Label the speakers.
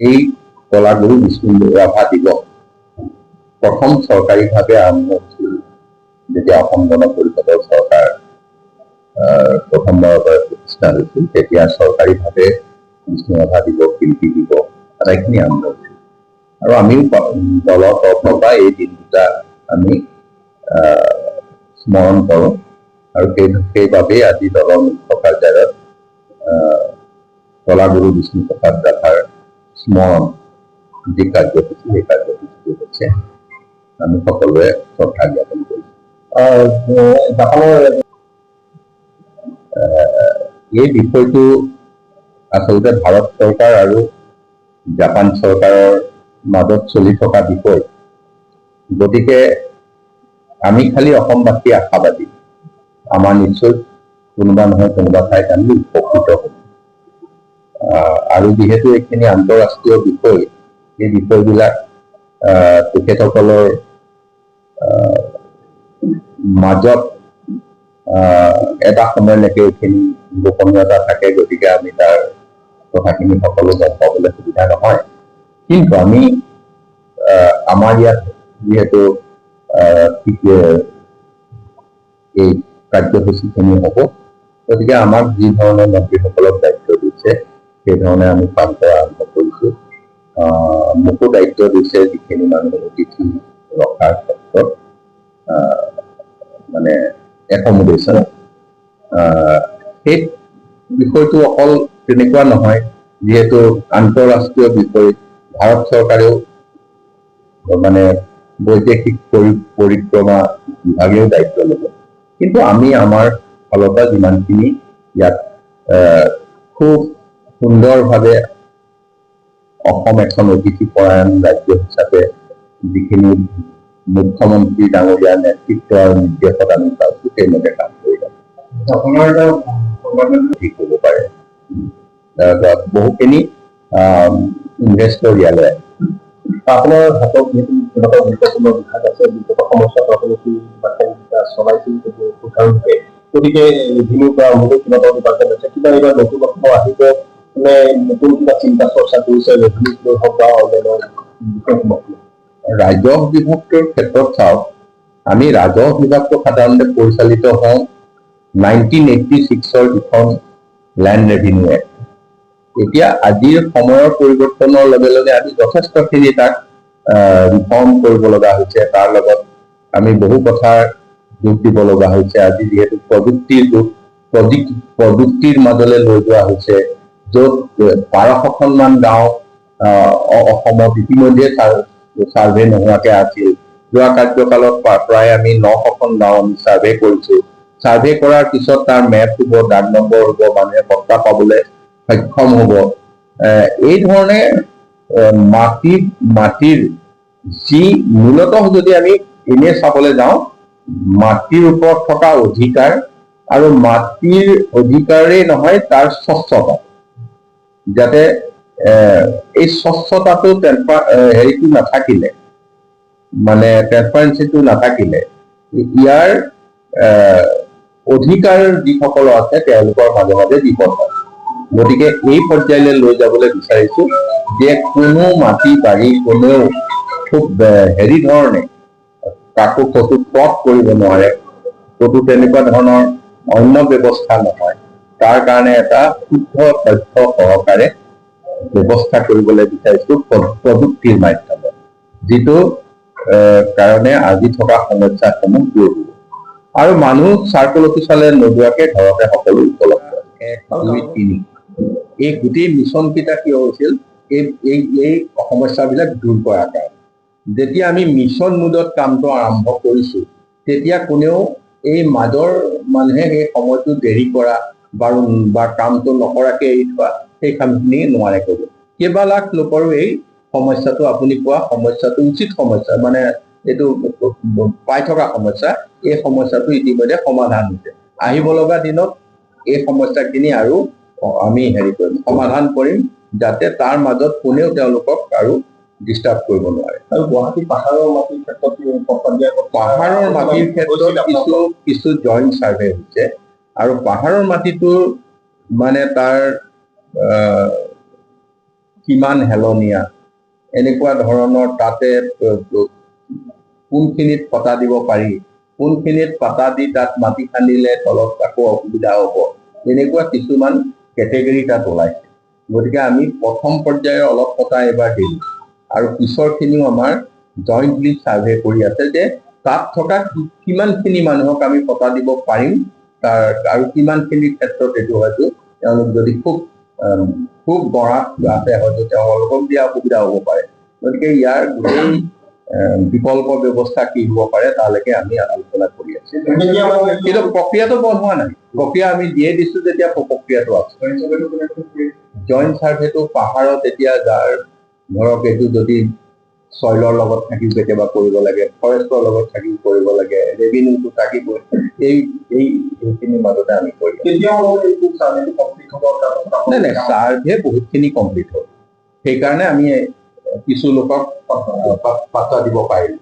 Speaker 1: এই কলাগুৰু বিষ্ণু ৰাভা দিৱস প্ৰথম চৰকাৰীভাৱে আৰম্ভ হৈছিল যেতিয়া অসম গণ পৰিষদৰ চৰকাৰ প্ৰথমবাৰৰ বাবে প্ৰতিষ্ঠা হৈছিল তেতিয়া চৰকাৰীভাৱে বিষ্ণু ৰাভা দিৱস শিল্পী দিৱস আটাইখিনি আৰম্ভ হৈছিল আৰু আমিও দলৰ তৰফৰ পৰা এই দিন দুটা আমি স্মৰণ কৰোঁ আৰু সেইবাবেই আজি দলৰ মুখ্য কাৰ্যালয়ত কলাগুৰু বিষ্ণু প্ৰসাদ ৰাভাৰ স্মৰণ যি কাৰ্যসূচী সেই কাৰ্যসূচীটো হৈছে আমি সকলোৱে শ্ৰদ্ধা জ্ঞাপন কৰিছোঁ। এই বিষয়টো আচলতে ভাৰত চৰকাৰ আৰু জাপান চৰকাৰৰ মাজত চলি থকা বিষয় গতিকে আমি খালি অসমবাসী আশাবাদী আমাৰ নিশ্চয় কোনোবা নহয় কোনোবা ঠাইত আমি উপকৃত হ'ম আৰু যিহেতু এইখিনি আন্তঃৰাষ্ট্ৰীয় বিষয় এই বিষয়বিলাক তেখেতসকলৰ মাজত এটা সময়লৈকে এইখিনি গোপনীয়তা থাকে গতিকে আমি তাৰ কথাখিনি সকলো গম পাবলৈ সুবিধা নহয় কিন্তু আমি আমাৰ ইয়াত যিহেতু এই কাৰ্যসূচীখিনি হ'ব গতিকে আমাক যি ধৰণে মন্ত্ৰীসকলক দায়িত্ব দিছে সেই ধৰণে আমি কাম কৰা আৰম্ভ কৰিছোঁ মোকো দায়িত্ব দিছে যিখিনি মানুহ অতিথি ৰখাৰ ক্ষেত্ৰত মানে একমোডেশ্যন সেই বিষয়টো অকল তেনেকুৱা নহয় যিহেতু আন্তঃৰাষ্ট্ৰীয় বিষয় ভাৰত চৰকাৰেও মানে বৈদেশিক পৰিক্ৰমা বিভাগেও দায়িত্ব ল'ব কিন্তু আমি আমাৰ ফালৰ পৰা যিমানখিনি ইয়াত খুব সুন্দৰভাৱে অসম এখন অতিথিপৰায়ণ ৰাজ্য হিচাপে যিখিনি মুখ্যমন্ত্ৰী ডাঙৰীয়াৰ নেতৃত্ব আৰু নিৰ্দেশত আমি পাইছোঁ সেইমতে কাম কৰি যাম ঠিক হ'ব পাৰে বহুখিনি ইনভেষ্টৰ ইয়ালৈ
Speaker 2: আপোনাৰ হাতত যিহেতু কেনেকুৱা গুৰুত্বপূৰ্ণ বিভাগ আছে বিগত সমস্যাত আপুনি কি চলাইছিল সুচাৰুৰূপে গতিকে ৰেভিনিউৰ পৰা আৰম্ভ কৰি কেনেকুৱা ডিপাৰ্টমেণ্ট আছে কিবা এইবাৰ নতুনত্ব আহিব নে নতুন কিবা চিন্তা চৰ্চা কৰিছে ৰেভিনিউ লৈ হওক বা অন্যান্য বিষয়সমূহ
Speaker 1: ৰাজহ বিভাগটোৰ ক্ষেত্ৰত চাওক আমি ৰাজহ বিভাগটো সাধাৰণতে পৰিচালিত হওঁ 1986 যিখন লেণ্ড ৰেভিনিউ এক্ট এতিয়া আজিৰ সময়ৰ পৰিৱৰ্তনৰ লগে লগে আমি যথেষ্টখিনি তাক ৰিফৰ্ম কৰিব লগা হৈছে তাৰ লগত আমি বহু কথাৰ যোগ দিব লগা হৈছে আজি যিহেতু প্ৰযুক্তিৰ যুগ প্ৰযুক্তিৰ মাজলৈ লৈ যোৱা হৈছে য'ত 1200খনমান গাঁও অসমত ইতিমধ্যে ছাৰ্ভে নোহোৱাকৈ আছিল যোৱা কাৰ্যকালত প্ৰায় আমি 900খন গাঁও আমি ছাৰ্ভে কৰিছোঁ ছাৰ্ভে কৰাৰ পিছত তাৰ মেপ হ'ব ডাক নম্বৰ হ'ব মানুহে পট্টা পাবলৈ সক্ষম হ'ব এই ধৰণে মাটিৰ যি মূলতঃ যদি আমি এনে চাবলৈ যাওঁ মাটিৰ ওপৰত থকা অধিকাৰ আৰু মাটিৰ অধিকাৰেই নহয় তাৰ স্বচ্ছতা যাতে এই স্বচ্ছতাটো হেৰিটো নাথাকিলে মানে ট্ৰেন্সপাৰেঞ্চিটো নাথাকিলে ইয়াৰ অধিকাৰ যিসকল আছে তেওঁলোকৰ মাজে মাজে বিপদ হয় গতিকে এই পৰ্যায়লৈ লৈ যাবলৈ বিচাৰিছোঁ যে কোনো মাটি বাৰী কোনেও খুব হেৰি ধৰণে কাকো ক'তো পথ কৰিব নোৱাৰে ক'তো তেনেকুৱা ধৰণৰ অন্য ব্যৱস্থা নহয় তাৰ কাৰণে এটা শুদ্ধ তথ্য সহকাৰে ব্যৱস্থা কৰিবলৈ বিচাৰিছোঁ প্ৰযুক্তিৰ মাধ্যমে যিটো কাৰণে আজি থকা সমস্যাসমূহ দূৰ হ'ব আৰু মানুহ চাৰ্কল অফিচলৈ নোযোৱাকৈ ঘৰতে সকলো উপলব্ধ 1, 2, 3 এই গোটেই মিছনকেইটা কিয় হৈছিল এই সমস্যাবিলাক দূৰ কৰাৰ কাৰণে যেতিয়া আমি মিছন মোডত কামটো আৰম্ভ কৰিছোঁ তেতিয়া কোনেও এই মাজৰ মানুহে সেই সময়টো দেৰি কৰা বা কামটো নকৰাকৈ এৰি থোৱা সেই কামখিনি নোৱাৰে কৰিব কেইবা লাখ লোকৰো এই সমস্যাটো আপুনি কোৱা সমস্যাটো উচিত সমস্যা মানে এইটো পাই থকা সমস্যা এই সমস্যাটো ইতিমধ্যে সমাধান হৈছে আহিব লগা দিনত এই সমস্যাখিনি আৰু আমি হেৰি কৰিম সমাধান কৰিম যাতে তাৰ মাজত কোনেও তেওঁলোকক আৰু ডিষ্টাৰ্ব কৰিব নোৱাৰে
Speaker 2: আৰু গুৱাহাটী পাহাৰৰ মাটিৰ ক্ষেত্ৰত
Speaker 1: কিছু জইণ্ট ছাৰ্ভে হৈছে আৰু পাহাৰৰ মাটিটোৰ মানে তাৰ কিমান হেলনীয়া, এনেকুৱা ধৰণৰ তাতে কোনখিনিত পতা দিব পাৰি, কোনখিনিত পাতা দি তাত মাটি খান্দিলে তলত আকৌ অসুবিধা হ'ব, এনেকুৱা কিছুমান কেটেগৰী তাত ওলাইছে। গতিকে আমি প্ৰথম পৰ্যায়ৰ অলপ পতা এবাৰ দিলোঁ আৰু পিছৰখিনিও আমাৰ জইণ্টলি ছাৰ্ভে কৰি আছে যে তাত থকা কিমানখিনি মানুহক আমি পতা দিব পাৰিম, তাৰ আৰু কিমানখিনিৰ ক্ষেত্ৰত এইটো হয়তো তেওঁলোক যদি খুব গঢ়াত আছে হয়তো তেওঁলোকক দিয়া অসুবিধা হ'ব পাৰে। গতিকে ইয়াৰ গোটেই বিকল্প ব্যৱস্থা কি হ'ব পাৰে তালৈকে আমি আলোচনা কৰি আছো। কিন্তু প্ৰক্ৰিয়াটো বন্ধ হোৱা নাই, প্ৰক্ৰিয়া আমি দিয়ে দিছো যেতিয়া প্ৰক্ৰিয়াটো আছে। জইণ্ট ছাৰ্ভেটো পাহাৰত এতিয়া যাৰ ধৰক এইটো যদি চইলৰ লগত থাকি কেতিয়াবা কৰিব লাগে, ফৰেষ্টৰ লগত থাকি কৰিব লাগে, ৰেভিনিউটো থাকিবই, এইখিনিৰ মাজতে আমি কৰি নাই ছাৰ্ভে বহুতখিনি কমপ্লিট হ'ল, সেইকাৰণে আমি কিছু লোকক পাত্তা দিব পাৰিলোঁ।